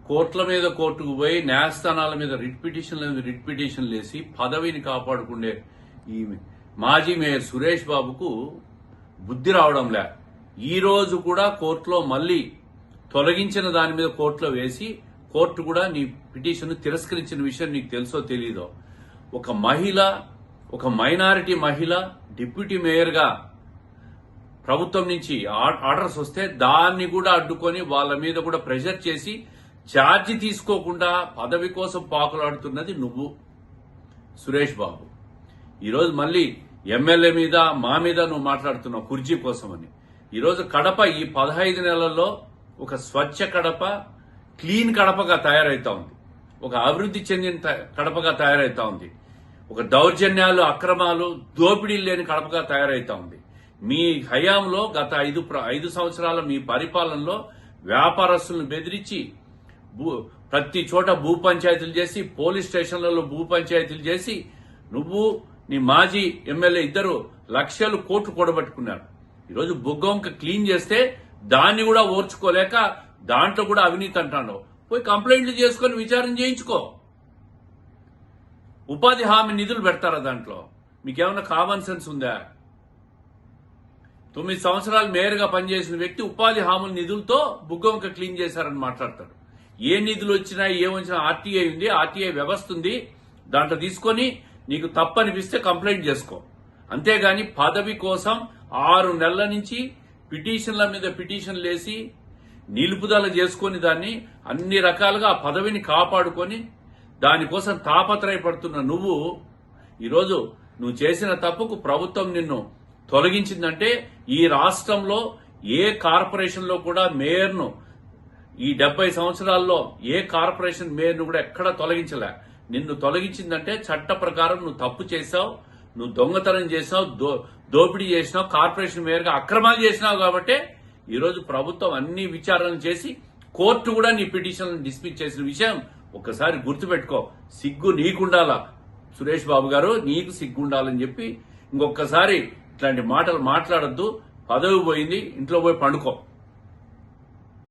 కోర్టుల మీద కోర్టుకు పోయి న్యాయస్థానాల మీద రిట్ పిటిషన్లు వేసి పదవిని కాపాడుకునే ఈ మాజీ మేయర్ సురేష్ బాబుకు బుద్ధి రావడంలే. ఈ రోజు కూడా కోర్టులో మళ్లీ తొలగించిన దాని మీద కోర్టులో వేసి కోర్టు కూడా నీ పిటిషన్ తిరస్కరించిన విషయం నీకు తెలుసో తెలీదో. ఒక మహిళ, ఒక మైనారిటీ మహిళ డిప్యూటీ మేయర్ గా ప్రభుత్వం నుంచి ఆర్డర్స్ వస్తే దాన్ని కూడా అడ్డుకొని వాళ్ళ మీద కూడా ప్రెషర్ చేసి ఛార్జీ తీసుకోకుండా పదవి కోసం పాకులాడుతున్నది నువ్వు సురేష్ బాబు. ఈరోజు మళ్ళీ ఎమ్మెల్యే మీద మా మీద నువ్వు మాట్లాడుతున్నావు కుర్చీ కోసమని. ఈరోజు కడప ఈ 15 నెలల్లో ఒక స్వచ్ఛ కడప, క్లీన్ కడపగా తయారైతా ఉంది. ఒక అభివృద్ధి చెందిన కడపగా తయారైతా ఉంది. ఒక దౌర్జన్యాలు, అక్రమాలు, దోపిడీలు లేని కడపగా తయారైతా ఉంది. మీ హయాంలో గత 5 సంవత్సరాల మీ పరిపాలనలో వ్యాపారస్తులను బెదిరించి ప్రతి చోట భూ పంచాయతీలు చేసి, పోలీస్ స్టేషన్లలో భూ పంచాయతీలు చేసి నువ్వు నీ మాజీ ఎమ్మెల్యే ఇద్దరు లక్షలు కోట్లు కూడబెట్టుకున్నారు. ఈరోజు బుగ్గంక క్లీన్ చేస్తే దాన్ని కూడా ఓర్చుకోలేక దాంట్లో కూడా అవినీతి అంటాడు. పోయి కంప్లైంట్లు చేసుకుని విచారణ చేయించుకో. ఉపాధి హామీ నిధులు పెడతారా దాంట్లో? మీకేమన్నా కామన్ సెన్స్ ఉందా? 9 సంవత్సరాలు మేయర్గా పనిచేసిన వ్యక్తి ఉపాధి హామీల నిధులతో బుగ్గంక క్లీన్ చేశారని మాట్లాడతారు. ఏ నిధులు వచ్చినా ఏమొచ్చినా ఆర్టీఐ ఉంది, ఆర్టీఐ వ్యవస్థ ఉంది. దాంట్లో తీసుకొని నీకు తప్పనిపిస్తే కంప్లైంట్ చేసుకో. అంతేగాని పదవి కోసం 6 నెలల నుంచి పిటిషన్ల మీద పిటిషన్లు వేసి నిలుపుదల చేసుకుని దాన్ని అన్ని రకాలుగా ఆ పదవిని కాపాడుకొని దానికోసం తాపత్రయపడుతున్న నువ్వు ఈరోజు నువ్వు చేసిన తప్పుకు ప్రభుత్వం నిన్ను తొలగించిందంటే ఈ రాష్ట్రంలో ఏ కార్పొరేషన్ లో కూడా మేయర్ను ఈ 70 సంవత్సరాల్లో ఏ కార్పొరేషన్ మేయర్ను కూడా ఎక్కడా తొలగించలే. నిన్ను తొలగించిందంటే చట్ట ప్రకారం నువ్వు తప్పు చేశావు, నువ్వు దొంగతనం చేసావు, దోపిడీ చేసినావు, కార్పొరేషన్ మేయర్గా అక్రమాలు చేసినావు. కాబట్టి ఈరోజు ప్రభుత్వం అన్ని విచారణలు చేసి కోర్టు కూడా నీ పిటిషన్ డిస్మిస్ చేసిన విషయం ఒక్కసారి గుర్తుపెట్టుకో. సిగ్గు నీకుండాలా సురేష్ బాబు గారు, నీకు సిగ్గుండాలని చెప్పి ఇంకొకసారి ఇట్లాంటి మాటలు మాట్లాడొద్దు. పదవి పోయింది, ఇంట్లో పోయి పండుకో.